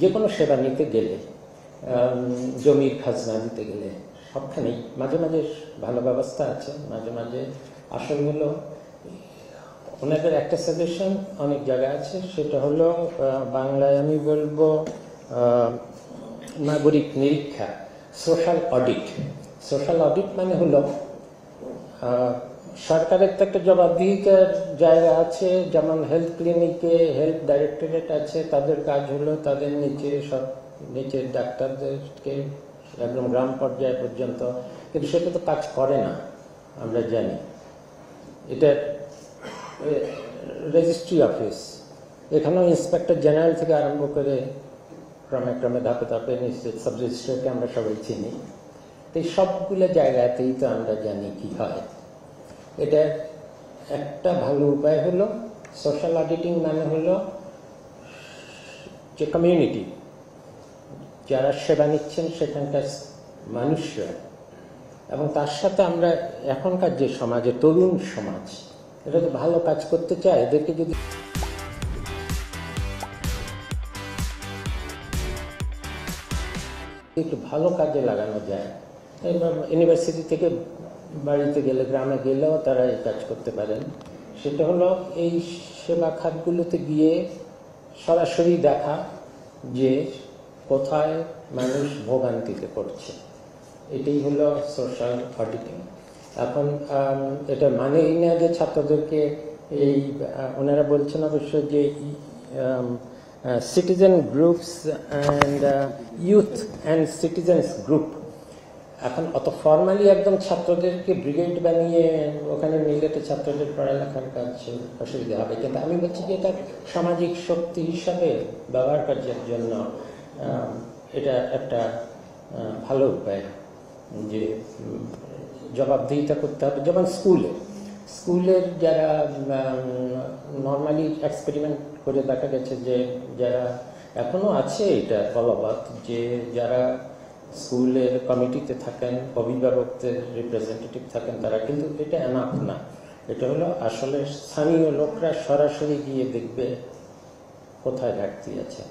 যে কোনো সেবা নিতে গেলে, জমির খাজনা দিতে গেলে সবখানেই মাঝে মাঝে ভালো ব্যবস্থা আছে, মাঝে মাঝে আসল হলো ওনাদের একটা সাজেশন অনেক জায়গায় আছে, সেটা হলো বাংলায় আমি বলবো নাগরিক নিরীক্ষা, সোশ্যাল অডিট। সোশ্যাল অডিট মানে হলো সরকারের তো একটা জবাবদিহিতার জায়গা আছে, যেমন হেলথ ক্লিনিকে হেলথ ডাইরেক্টরেট আছে, তাদের কাজ হলো তাদের নিচের ডাক্তারদেরকে একদম গ্রাম পর্যায় পর্যন্ত, কিন্তু সেটা তো কাজ করে না আমরা জানি। এটা রেজিস্ট্রি অফিস, এখানেও ইন্সপেক্টর জেনারেল থেকে আরম্ভ করে ক্রমে ক্রমে ধাপে ধাপে নিশ্চিত সাব রেজিস্ট্রারকে আমরা সবাই চিনি। তো এই সবগুলো জায়গাতেই তো আমরা জানি কি হয়। এটা একটা ভালো উপায় হলো সোশ্যাল অডিটিং, মানে হলো যে কমিউনিটি যারা সেবা নিচ্ছেন সেখানকার মানুষরা, এবং তার সাথে আমরা এখনকার যে সমাজে তরুণ সমাজ, এটা তো ভালো কাজ করতে চায়, এদেরকে যদি একটু ভালো কাজে লাগানো যায়, ইউনিভার্সিটি থেকে বাড়িতে গেলে গ্রামে গেলেও তারা এই কাজ করতে পারেন। সেটা হলো এই সেবা খাতগুলোতে গিয়ে সরাসরি দেখা যে কোথায় মানুষ ভোগান্তিতে পড়ছে, এটাই হলো সোশ্যাল অডিটিং। এখন এটা মানেই না যে ছাত্রদেরকে এই ওনারা বলছেন অবশ্য যে citizen groups and youth and citizens group, এখন অত ফর্মালি একদম ছাত্রদেরকে ব্রিগেড বানিয়ে ওখানে নিলে তো ছাত্রদের পড়ালেখার কাজ অসুবিধা হবে, কিন্তু আমি বলছি যে এটা সামাজিক শক্তি হিসাবে ব্যবহার করার জন্য এটা একটা ভালো উপায়। যে জবাবদিহিতা করতে হবে, যেমন স্কুলের যারা নর্মালি এক্সপেরিমেন্ট করে দেখা গেছে যে যারা এখনো আছে এটা বলবৎ, যে যারা স্কুলের কমিটিতে থাকেন, অভিভাবকদের রিপ্রেজেন্টেটিভ থাকেন, তারা কিন্তু এটা এনাফ না। এটা হলো আসলে স্থানীয় লোকরা সরাসরি গিয়ে দেখবে কোথায় ঘাটতি আছে।